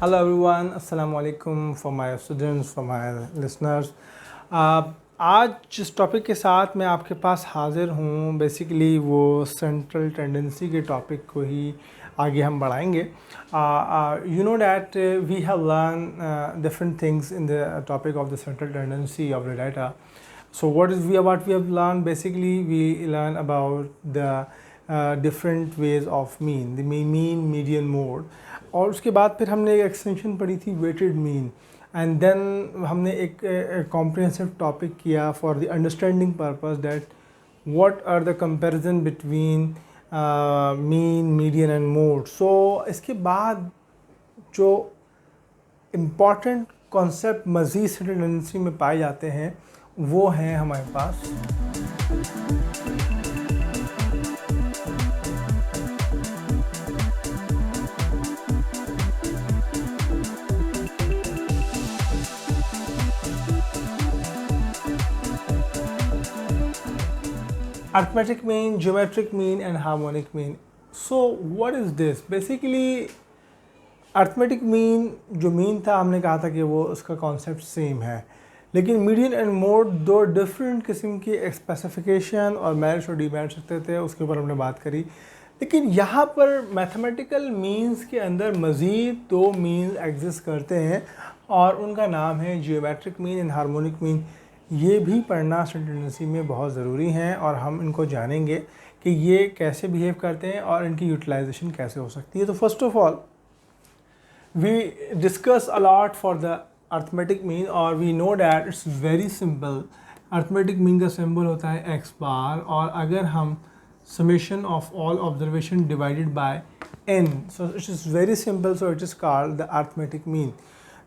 Hello everyone, Assalamu alaikum for my students, for my listeners. आज जिस topic के साथ मैं आपके पास हाज़िर हूँ बेसिकली वो सेंट्रल टेंडेंसी के टॉपिक को ही आगे हम बढ़ाएंगे. You know that we have learned different things in the topic of the central tendency of the data. So what we have learned, basically we learn about the different ways of mean, the mean, median, mode. और उसके बाद फिर हमने एक extension पढ़ी थी weighted mean, and then हमने एक कॉम्प्रिहेंसिव टॉपिक किया for the understanding purpose that what are the comparison between mean, median and mode. So इसके बाद जो इम्पॉर्टेंट कॉन्सेप्ट मज़ीद सेंट्रल टेंडेंसी में पाए जाते हैं वो हैं हमारे पास arithmetic mean, geometric mean and harmonic mean. So what is this? Basically arithmetic mean जो mean था हमने कहा था कि वो उसका concept same है, लेकिन median and mode दो different किस्म की स्पेसिफिकेशन और मेरिट्स और डिमेरिट्स रखते थे, उसके ऊपर हमने बात करी. लेकिन यहाँ पर मैथमेटिकल मीन्स के अंदर मज़ीद दो मीन्स एग्जिस्ट करते हैं और उनका नाम है geometric mean and harmonic mean. ये भी पढ़ना सेंट्रल टेंडेंसी में बहुत ज़रूरी हैं और हम इनको जानेंगे कि ये कैसे बिहेव करते हैं और इनकी यूटिलाइजेशन कैसे हो सकती है. तो first of all we discuss a lot for the arithmetic mean और we know that it's very simple. Arithmetic mean का सिंबल होता है एक्स बार, और अगर हम summation of all observation divided by n, so it is very simple, so it is called the arithmetic mean.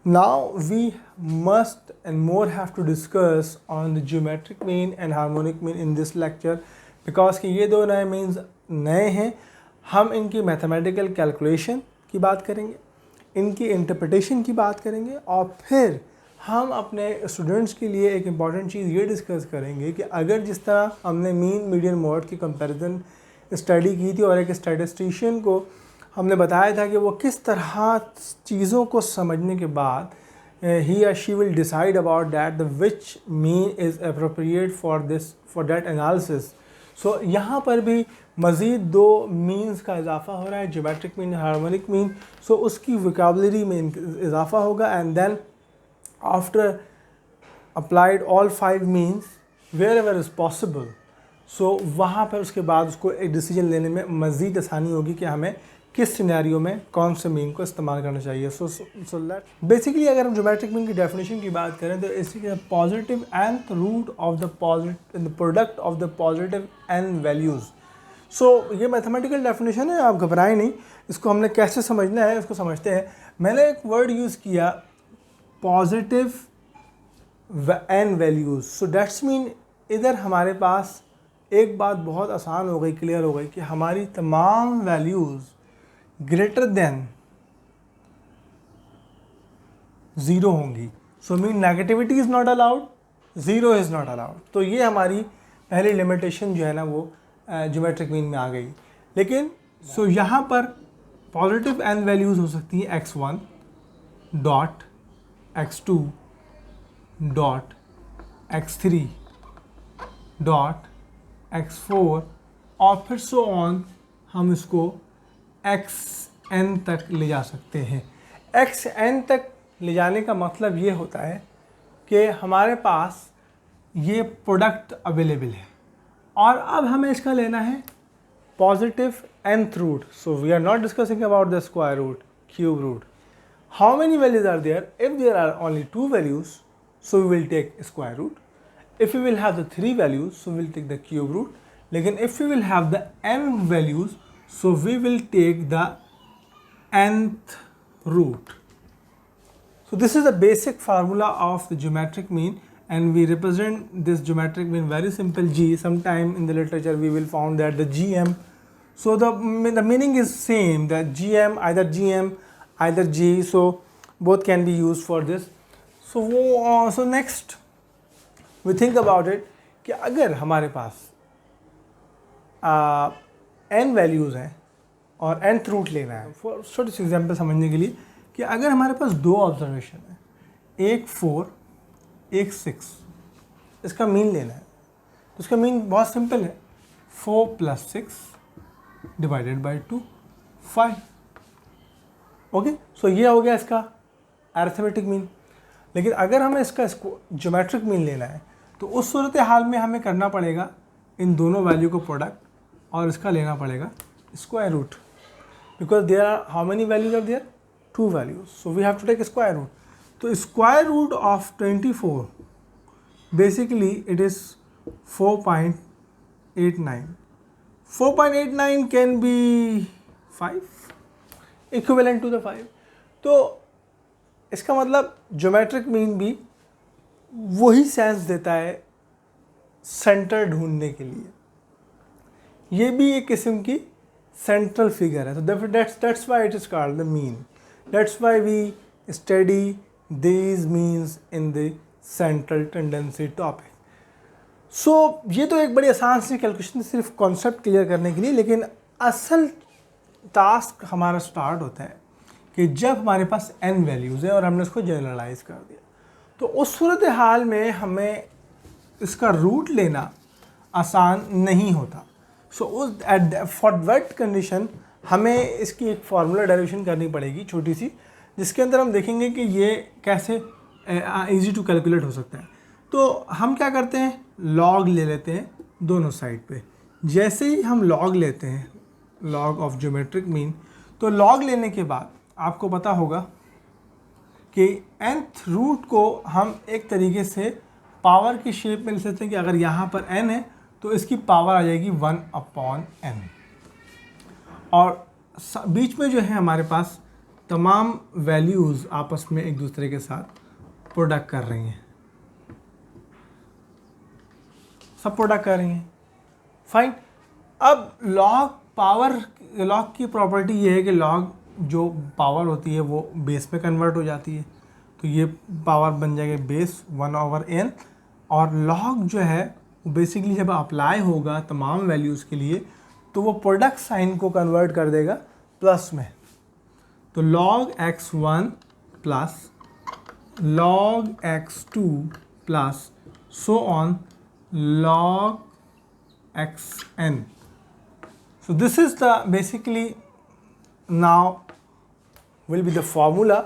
Now we must and more have to discuss on the geometric mean and harmonic mean in this lecture, because कि ये दो नए means नए हैं. हम इनकी mathematical calculation की बात करेंगे, इनकी इंटरप्रिटेशन की बात करेंगे, और फिर हम अपने स्टूडेंट्स के लिए एक इम्पॉर्टेंट चीज़ ये डिस्कस करेंगे कि अगर जिस तरह हमने मीन, मीडियन, मोड की कंपैरिजन स्टडी की थी और एक स्टैटिस्टिशियन को हमने बताया था कि वो किस तरह चीज़ों को समझने के बाद ही या she will decide about that the which mean is appropriate for that analysis. So यहाँ पर भी मज़ीद दो मीन्स का इजाफा हो रहा है, geometric mean, harmonic mean. So उसकी वोकैबुलरी में इजाफा होगा, and then after applied all 5 means wherever is possible, so वहाँ पर उसके बाद उसको एक डिसीजन लेने में मज़ीद आसानी होगी कि हमें किस सिनेरियो में कौन से मीन को इस्तेमाल करना चाहिए. सो लेट बेसिकली अगर हम ज्योमेट्रिक मीन की डेफिनेशन की बात करें तो इसकी positive nth root of the product of the positive n values. So ये मैथमेटिकल डेफिनेशन है, आप घबराएं नहीं. इसको हमने कैसे समझना है इसको समझते हैं. मैंने एक वर्ड यूज़ किया positive n values. So that's mean इधर हमारे पास एक बात बहुत आसान हो गई, क्लियर हो गई कि हमारी तमाम वैल्यूज़ ग्रेटर देन 0 होंगी. So mean negativity is not allowed, 0 is not allowed. तो ये हमारी पहली लिमिटेशन जो है ना वो ज्योमेट्रिक मीन में आ गई. लेकिन सो यहाँ पर पॉजिटिव n वैल्यूज़ हो सकती हैं x1 dot x2 dot x3 dot x4 और फिर सो ऑन हम इसको xn तक ले जा सकते हैं. xn तक ले जाने का मतलब ये होता है कि हमारे पास ये प्रोडक्ट अवेलेबल है और अब हमें इसका लेना है positive nth root. So we are not discussing about the square root, cube root. How many values are there? If there are only 2 values, so we will take square root. If we will have the 3 values, so we will take the cube root. लेकिन if we will have the n values, so we will take the nth root. So this is the basic formula of the geometric mean, and we represent this geometric mean very simple g. Sometime in the literature we will found that the gm. So the meaning is same, that gm, either g. So both can be used for this. So next we think about it कि अगर हमारे पास n values हैं और nth root लेना है. छोटी सी example समझने के लिए कि अगर हमारे पास दो ऑब्जर्वेशन है, एक 4 एक 6, इसका मीन लेना है, तो इसका मीन बहुत सिंपल है, 4 + 6 डिवाइडेड बाई 2 5। ओके, सो ये हो गया इसका अरिथमेटिक मीन। लेकिन अगर हमें इसका ज्योमेट्रिक मीन लेना है तो उस सूरत हाल में हमें करना पड़ेगा इन दोनों वैल्यू को प्रोडक्ट और इसका लेना पड़ेगा square root, because there are how many values are there, 2 values, so we have to take square root. तो square root of 24 basically it is 4.89। 4.89 can be 5, equivalent to the 5। तो इसका मतलब geometric mean भी वही sense देता है centre ढूंढने के लिए, ये भी एक किस्म की सेंट्रल फिगर है। तो that's why it is called the mean, that's why we study these means in the central tendency topic. So ये तो एक बड़ी आसान सी कैलकुलेशन सिर्फ कॉन्सेप्ट क्लियर करने के लिए, लेकिन असल टास्क हमारा स्टार्ट होता है कि जब हमारे पास n वैल्यूज़ है और हमने उसको जनरलाइज कर दिया, तो उस सूरत हाल में हमें इसका रूट लेना आसान नहीं होता। सो उस फॉर दैट कंडीशन हमें इसकी एक फार्मूला डेरिवेशन करनी पड़ेगी छोटी सी, जिसके अंदर हम देखेंगे कि ये कैसे इजी टू कैलकुलेट हो सकता है। तो हम क्या करते हैं, लॉग ले लेते हैं दोनों साइड पे। जैसे ही हम लॉग लेते हैं, लॉग ऑफ ज्योमेट्रिक मीन, तो लॉग लेने के बाद आपको पता होगा कि nth रूट को हम एक तरीके से पावर की शेप में ले सकते हैं कि अगर यहाँ पर n है तो इसकी पावर आ जाएगी 1/n, और बीच में जो है हमारे पास तमाम वैल्यूज़ आपस में एक दूसरे के साथ प्रोडक्ट कर रही हैं, सब प्रोडक्ट कर रही हैं, फाइन। अब लॉग की प्रॉपर्टी ये है कि लॉग जो पावर होती है वो बेस में कन्वर्ट हो जाती है, तो ये पावर बन जाएगी बेस 1/n, और लॉग जो है वो बेसिकली जब अप्लाई होगा तमाम वैल्यूज़ के लिए तो वो प्रोडक्ट साइन को कन्वर्ट कर देगा प्लस में। तो log x1 plus log x2 plus so on log xn. So this is the basically now will be the formula.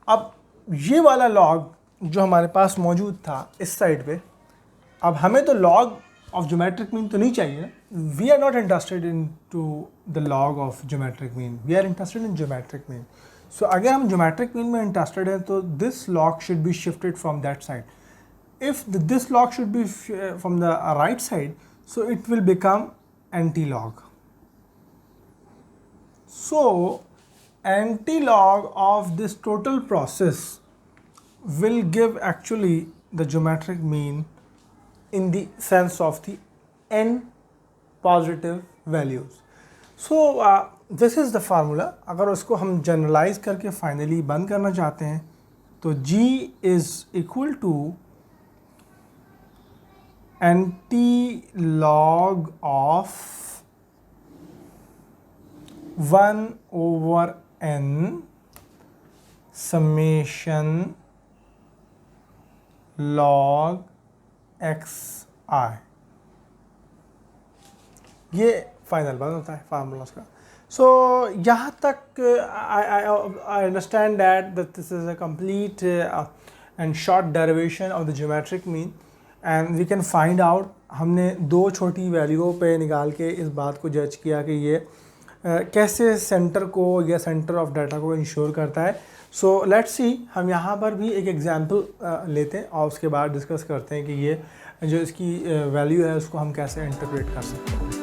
अब ये वाला log जो हमारे पास मौजूद था इस साइड पे, अब हमें तो log of geometric mean तो नहीं चाहिए ना, we are not interested into the log of geometric mean, we are interested in geometric mean. So अगर हम geometric mean में interested हैं तो this log should be shifted from that side. If this log should be from the right side, so it will become anti-log. So anti-log of this total process will give actually the geometric mean in the sense of the n positive values. So this is the formula. अगर उसको हम generalise करके finally बंद करना चाहते हैं तो G is equal to anti-log of 1/n summation log xi, ये फाइनल बन होता है फार्मूला का। सो यहाँ तक I understand that this is a complete and short derivation of the geometric mean, and we can find out, हमने दो छोटी वैल्यूओं पे निकाल के इस बात को जज किया कि ये कैसे सेंटर को या सेंटर ऑफ डाटा को इंश्योर करता है। सो लेट्स सी, हम यहाँ पर भी एक एग्जांपल लेते हैं और उसके बाद डिस्कस करते हैं कि ये जो इसकी वैल्यू है उसको हम कैसे इंटरप्रेट कर सकते हैं।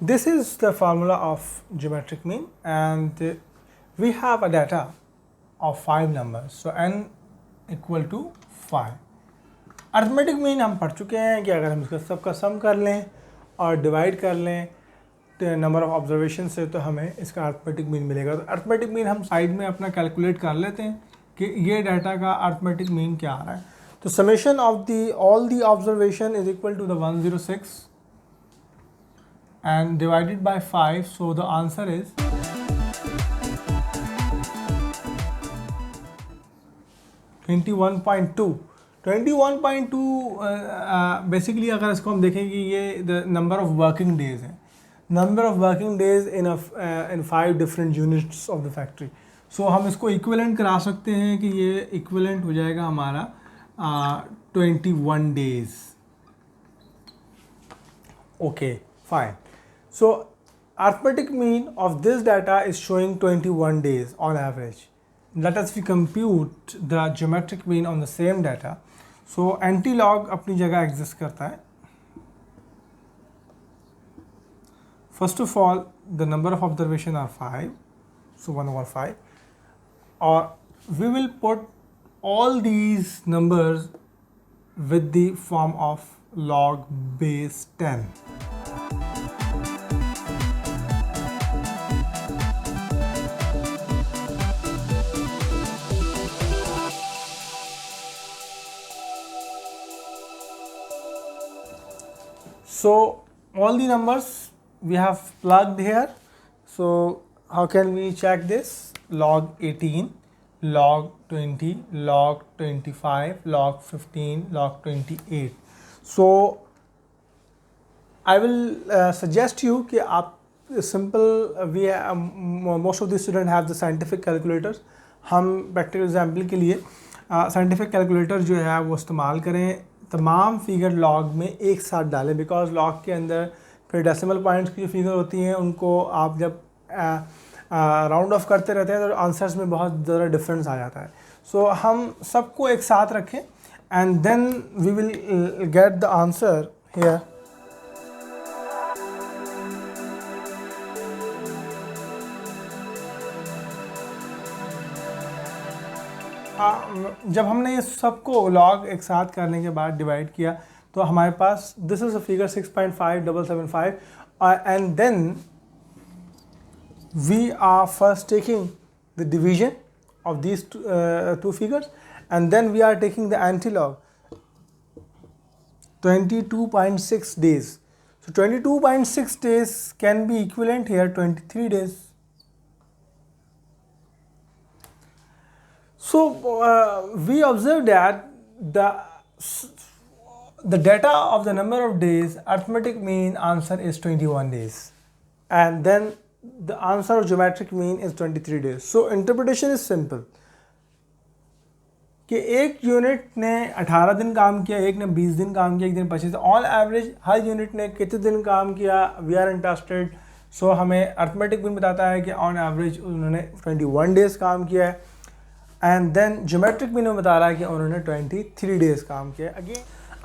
This is the formula of geometric mean, and we have a data of 5 numbers. So n equal to 5. Arithmetic mean हम पढ़ चुके हैं कि अगर हम इसका सबका सम कर लें और डिवाइड कर लें नंबर ऑफ ऑब्जर्वेशन से तो हमें इसका अर्थमेटिक मीन मिलेगा। तो अर्थमेटिक मीन हम साइड में अपना कैलकुलेट कर लेते हैं कि ये डाटा का अर्थमेटिक मीन क्या आ रहा है। तो summation of all the observation is equal to the 106 and divided by 5, so the answer is 21.2. 21.2 basically अगर इसको हम देखें कि ये the number of working days है, number of working days in 5 different units of the factory. So हम इसको equivalent करा सकते हैं कि ये इक्विवेलेंट हो जाएगा हमारा 21 days. Okay fine. So arithmetic mean of this data is showing 21 days on average. Let us we compute the geometric mean on the same data. So anti-log अपनी जगह exist करता है. First of all, the number of observation are 5, so 1/5. Or we will put all these numbers with the form of log base 10. So all the numbers we have plugged here. So how can we check this? Log 18, log 20, log 25, log 15, log 28. So I will suggest you कि आप simple most of the students have the scientific calculators. हम practical example के लिए scientific calculator जो है वो इस्तेमाल करें. तमाम फिगर लॉग में एक साथ डालें, बिकॉज लॉग के अंदर फिर डेसिमल पॉइंट्स की जो फिगर होती हैं उनको आप जब राउंड ऑफ करते रहते हैं तो आंसर्स में बहुत ज़्यादा डिफरेंस आ जाता है. सो हम सबको एक साथ रखें and then we will get the answer here. जब हमने ये सबको लॉग एक साथ करने के बाद डिवाइड किया तो हमारे पास this is a figure 6.5775 and then we are first taking the division of these two figures and then we are taking the antilog 22.6 days. So 22.6 days can be equivalent here 23 days. So we observed that the data of the number of days, arithmetic mean answer is 21 days, and then the answer of geometric mean is 23 days. So interpretation is simple कि एक unit ने 18 दिन काम किया, एक ने 20 दिन काम किया, एक दिन 25. ऑन एवरेज हर यूनिट ने कितने दिन काम किया, वी आर इंटरेस्टेड. सो हमें अर्थमेटिक मीन बताता है कि ऑन एवरेज उन्होंने 21 डेज काम किया है एंड देन ज्योमेट्रिक मीन में बता रहा है कि उन्होंने 23 डेज काम किया है. अगेन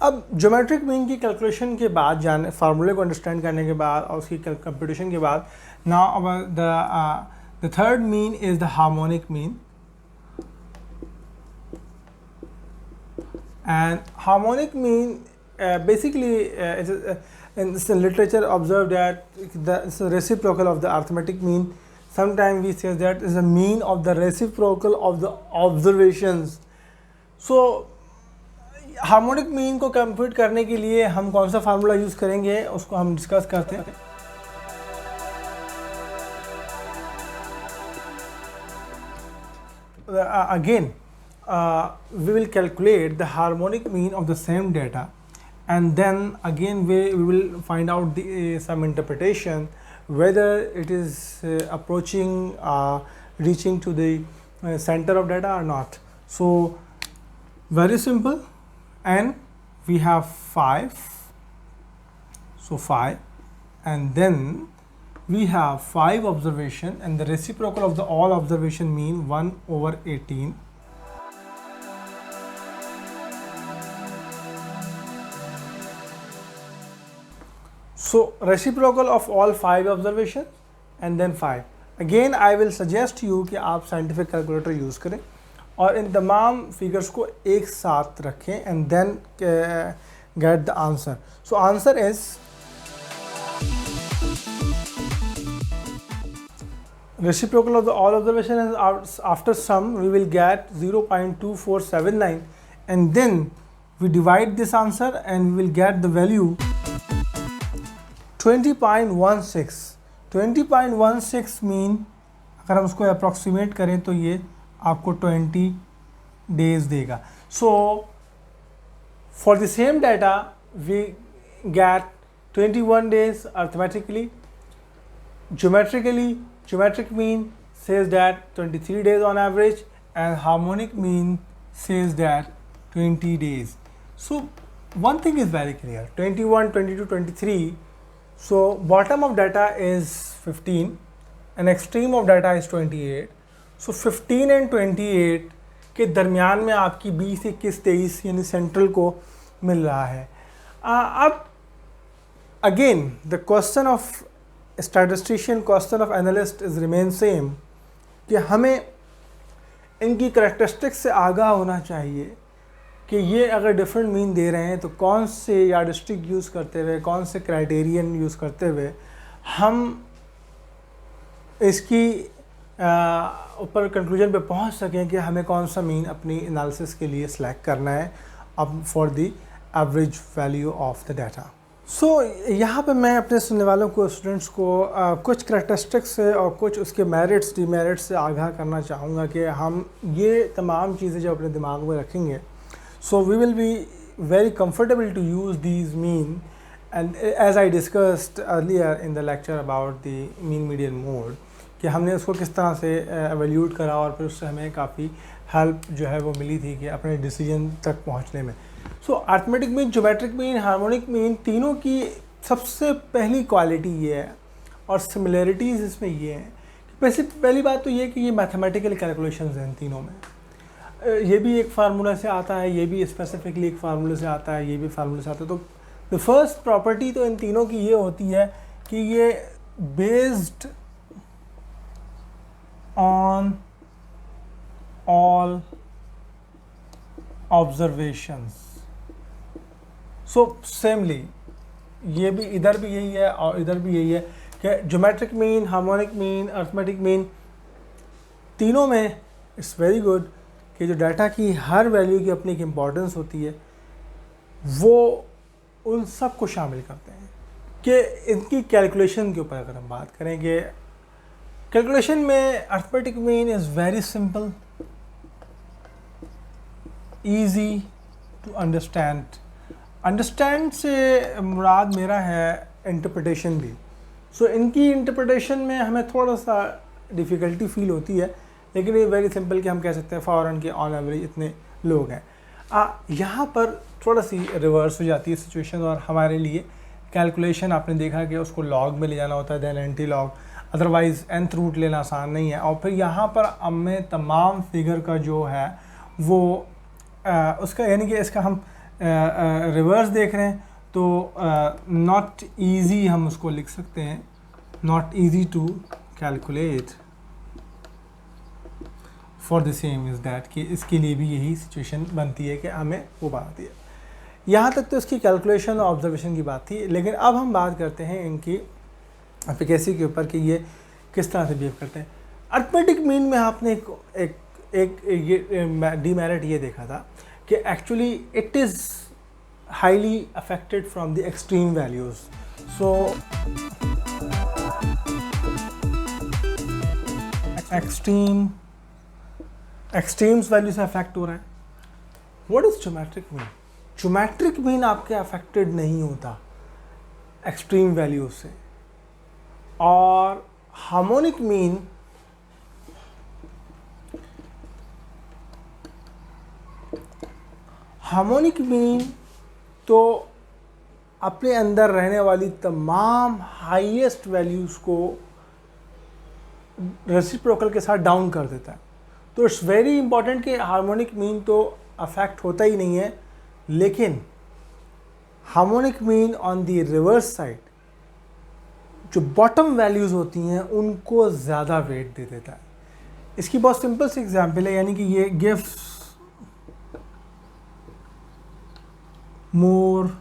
अब ज्योमेट्रिक मीन की कैलकुलेशन के बाद जाने फार्मूले को अंडरस्टैंड करने के बाद और उसकी कंप्यूटेशन के बाद now the third mean is the harmonic mean. And harmonic mean basically in the literature observed that it's a reciprocal of the arithmetic mean. Sometimes we say that is a mean of the reciprocal of the observations. So harmonic mean को compute करने के लिए हम कौन सा formula use करेंगे उसको हम डिस्कस करते हैं. Again we will calculate the harmonic mean of the same data and then again we will find out some interpretation whether it is approaching reaching to the center of data or not. So very simple, and we have 5, so 5, and then we have 5 observation and the reciprocal of the all observation mean 1/18. So reciprocal of all 5 observations and then 5. Again I will suggest you कि आप scientific calculator use करें और इन तमाम figures को एक साथ रखें and then get the answer. So answer is reciprocal of the all observations after sum we will get 0.2479 and then we divide this answer and we will get the value 20.16. 20.16 mean अगर हम उसको approximate करें तो ये आपको 20 days देगा. So for the same data we get 21 days arithmetically. Geometrically, geometric mean says that 23 days on average and harmonic mean says that 20 days. So one thing is very clear, 21, 22, 23. So bottom of data is 15 and extreme of data is 28. So 15 and 28 के दरमियान में आपकी 20, 21, 23 यानी central को मिल रहा है. अब again the question of statistician, question of analyst is remain same कि हमें इनकी करेक्टरिस्टिक्स से आगाह होना चाहिए कि ये अगर डिफरेंट मीन दे रहे हैं तो कौन से यार्डस्टिक यूज़ करते हुए, कौन से क्राइटेरियन यूज़ करते हुए हम इसकी ऊपर कंक्लूजन पे पहुंच सकें कि हमें कौन सा मीन अपनी एनालिसिस के लिए सिलेक्ट करना है अब for the average value of the data. So यहाँ पे मैं अपने सुनने वालों को, स्टूडेंट्स को कुछ करेक्टरिस्टिक्स से और कुछ उसके मेरिट्स डिमेरिट्स से आगाह करना चाहूँगा कि हम ये तमाम चीज़ें जब अपने दिमाग में रखेंगे so we will be very comfortable to use these mean. And as I discussed earlier in the lecture about the mean median mode कि हमने उसको किस तरह से एवेल्यूट करा और फिर उससे हमें काफ़ी हेल्प जो है वो मिली थी कि अपने डिसीजन तक पहुँचने में. So arithmetic mean, geometric mean, harmonic mean, तीनों की सबसे पहली क्वालिटी ये है और सिमिलरिटीज़ इसमें ये हैं कि वैसे पहली बात तो ये कि ये मैथमेटिकल कैलकुलेशंस हैं इन तीनों में. ये भी एक फार्मूला से आता है, ये भी स्पेसिफिकली एक फार्मूले से आता है, ये भी फार्मूले से आता है. तो द फर्स्ट प्रॉपर्टी तो इन तीनों की ये होती है कि ये बेस्ड ऑन ऑल ऑब्जर्वेशंस. सो सेमली ये भी इधर भी यही है और इधर भी यही है कि geometric mean, harmonic mean, arithmetic mean, तीनों में इट्स वेरी गुड कि जो डाटा की हर वैल्यू की अपनी एक इम्पॉर्टेंस होती है वो उन सब को शामिल करते हैं. कि इनकी कैलकुलेशन के ऊपर अगर हम बात करें कि कैलकुलेशन में arithmetic mean is very simple, easy to understand. Understand से मुराद मेरा है इंटरप्रिटेशन भी. सो इनकी इंटरप्रिटेशन में हमें थोड़ा सा डिफ़िकल्टी फील होती है, लेकिन ये वेरी सिंपल कि हम कह सकते हैं फॉरेन के ऑन एवरेज इतने लोग हैं. यहाँ पर थोड़ा सी रिवर्स हो जाती है सिचुएशन और हमारे लिए कैलकुलेशन आपने देखा कि उसको लॉग में ले जाना होता है, then antilog, otherwise nth root लेना आसान नहीं है. और फिर यहाँ पर हमें तमाम फिगर का जो है वो उसका यानी कि इसका हम रिवर्स देख रहे हैं तो नॉट ईजी हम उसको लिख सकते हैं, not easy to calculate for the same is that कि इसके लिए भी यही सिचुएशन बनती है कि हमें वो बनाती है. यहाँ तक तो इसकी कैलकुलेशन और ऑब्जर्वेशन की बात थी, लेकिन अब हम बात करते हैं इनकी एफिकेसी के ऊपर कि ये किस तरह से बिहेव करते हैं. अर्थमेटिक मीन में आपने एक ये डीमेरिट ये देखा था कि actually it is highly affected from the extreme values. So extremes value से अफेक्ट हो रहा है. What is geometric mean? Geometric mean आपके अफेक्टेड नहीं होता एक्सट्रीम वैल्यू से. और हार्मोनिक मीन तो अपने अंदर रहने वाली तमाम हाईएस्ट वैल्यूज़ को रेसिप्रोकल के साथ डाउन कर देता है. तो इट्स वेरी इंपॉर्टेंट कि हार्मोनिक मीन तो अफेक्ट होता ही नहीं है, लेकिन harmonic mean on the reverse side जो बॉटम वैल्यूज़ होती हैं उनको ज़्यादा वेट दे देता है. इसकी बहुत सिंपल सी एग्जांपल है, यानी कि ये gives more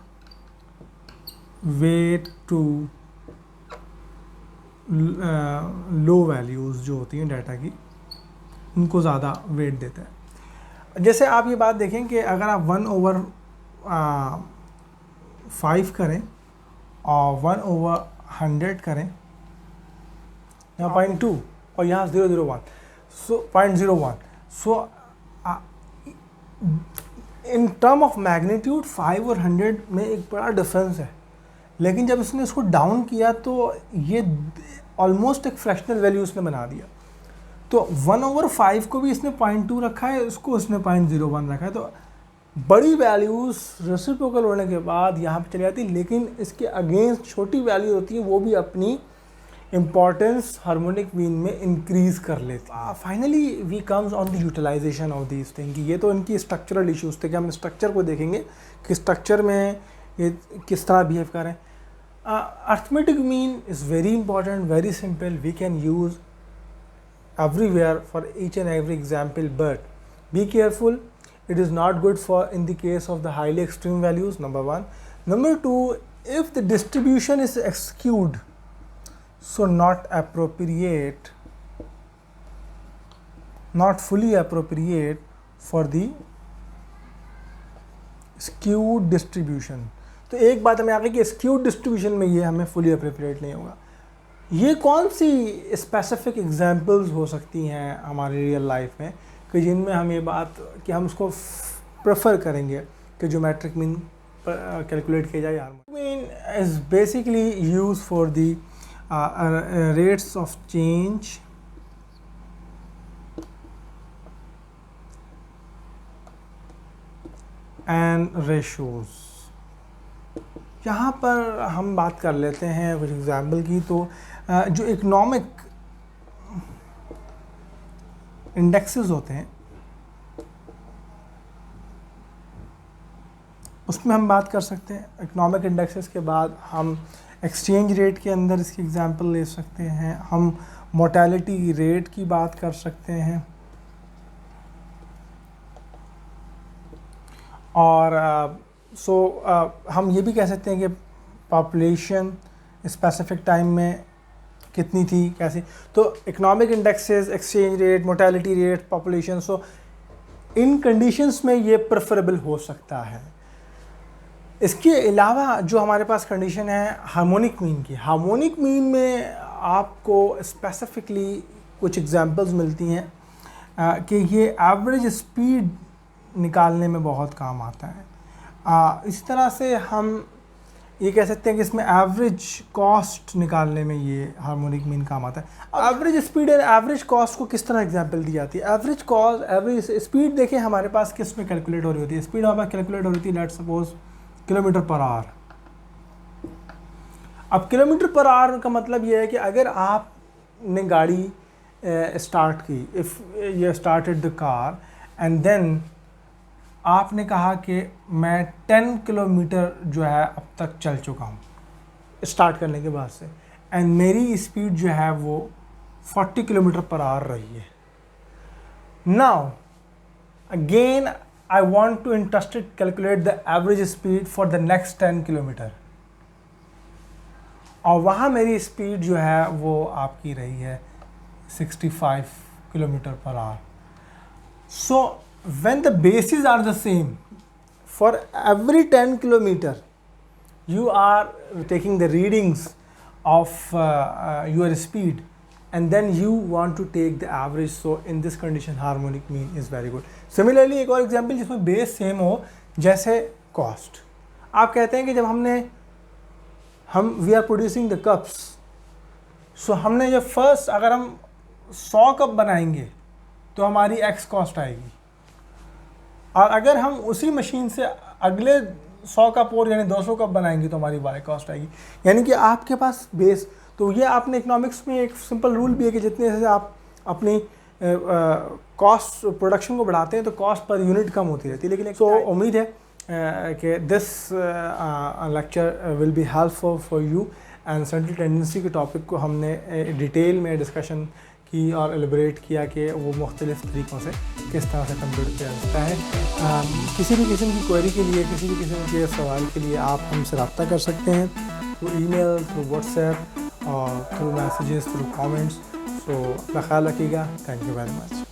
weight to low values जो होती हैं डाटा की, उनको ज़्यादा वेट देता है. जैसे आप ये बात देखें कि अगर आप 1/(n) 5 करें और 1/100 करें, यहाँ 0.2 और यहाँ 0.01, सो 0.01, सो इन टर्म ऑफ मैग्नीट्यूड 5 और 100 में एक बड़ा डिफरेंस है, लेकिन जब इसने इसको डाउन किया तो ये ऑलमोस्ट एक फ्रैक्शनल वैल्यू उसने बना दिया। तो 1/5 को भी इसने 0.2 रखा है, इसको इसने 0.01 रखा है, तो बड़ी वैल्यूज़ रेसिप्रोकल होने के बाद यहाँ पे चली जाती है, लेकिन इसके अगेंस्ट छोटी वैल्यू होती है वो भी अपनी इम्पॉर्टेंस हार्मोनिक मीन में इंक्रीज़ कर लेती है। Finally we comes on the utilisation of this thing. ये तो इनकी स्ट्रक्चरल इश्यूज़ थे कि हम स्ट्रक्चर को देखेंगे कि स्ट्रक्चर में ये किस तरह बिहेव करें। Arithmetic mean is very important, very simple, we can use everywhere for each and every example, but be careful, it is not good for in the case of the highly extreme values, number one. Number two, if the distribution is skewed, so not appropriate, not fully appropriate for the skewed distribution. तो एक बात हमें आ गई कि skewed distribution में ये हमें fully appropriate नहीं होगा। ये कौन सी स्पेसिफिक एग्जांपल्स हो सकती हैं हमारी रियल लाइफ में कि जिनमें हम ये बात कि हम उसको प्रेफर करेंगे कि ज्योमेट्रिक मीन कैलकुलेट किया जाए। Mean is basically use for the rates of change and ratios. यहाँ पर हम बात कर लेते हैं कुछ एग्जाम्पल की। तो जो इकोनॉमिक इंडेक्सेस होते हैं उसमें हम बात कर सकते हैं। इकोनॉमिक इंडेक्सेस के बाद हम एक्सचेंज रेट के अंदर इसकी एग्जांपल ले सकते हैं, हम मोर्टेलिटी रेट की बात कर सकते हैं, और हम ये भी कह सकते हैं कि पॉपुलेशन स्पेसिफिक टाइम में कितनी थी, कैसे। तो economic indexes, exchange rate, mortality rate, population, so इन कंडीशंस में ये प्रेफरेबल हो सकता है। इसके अलावा जो हमारे पास कंडीशन है हार्मोनिक मीन की, हार्मोनिक मीन में आपको स्पेसिफिकली कुछ एग्जांपल्स मिलती हैं कि ये एवरेज स्पीड निकालने में बहुत काम आता है। इसी तरह से हम ये कह सकते हैं कि इसमें एवरेज कॉस्ट निकालने में ये हार्मोनिक मीन काम आता है। एवरेज स्पीड और एवरेज कॉस्ट को किस तरह एग्जांपल दी जाती है? एवरेज कॉस्ट, एवरेज स्पीड देखें हमारे पास किस में कैलकुलेट हो रही होती है। स्पीड हमारे पास कैलकुलेट हो रही थी let's suppose kilometre per hour. अब किलोमीटर पर आवर का मतलब ये है कि अगर आपने गाड़ी स्टार्ट की, if you started the car and then आपने कहा कि मैं 10 किलोमीटर जो है अब तक चल चुका हूँ स्टार्ट करने के बाद से, एंड मेरी स्पीड जो है वो 40 किलोमीटर पर आवर रही है। Now again I want to interested calculate the average speed for the next 10 kilometre, और वहाँ मेरी स्पीड जो है वो आपकी रही है 65 kilometre per hour. So when the bases are the same, for every 10 kilometer you are taking the readings of your speed and then you want to take the average, so in this condition harmonic mean is very good. Similarly एक और example जिसमें base same हो, जैसे cost, आप कहते हैं कि जब हम we are producing the cups, so हमने जब first अगर हम 100 कप बनाएंगे तो हमारी x cost आएगी, और अगर हम उसी मशीन से अगले 100 कप और यानी 200 कप बनाएंगे तो हमारी वाई कॉस्ट आएगी। यानी कि आपके पास बेस, तो ये आपने इकोनॉमिक्स में एक सिंपल रूल भी है कि जितने से आप अपनी कॉस्ट प्रोडक्शन को बढ़ाते हैं तो कॉस्ट पर यूनिट कम होती रहती है। लेकिन तो उम्मीद है कि this lecture will be helpful for you, and central tendency के टॉपिक को हमने डिटेल में डिस्कशन की और एलिब्रेट किया कि वो मुख्तलिफ तरीक़ों से किस तरह से कंप्यूट किया जाता है। किसी भी किस्म की क्वेरी के लिए, किसी भी किस्म के सवाल के लिए आप हमसे रब्ता कर सकते हैं थ्रू ईमेल, थ्रू व्हाट्सएप और थ्रू मैसेजेस, थ्रू कमेंट्स। सो अपना ख्याल रखिएगा। Thank you very much.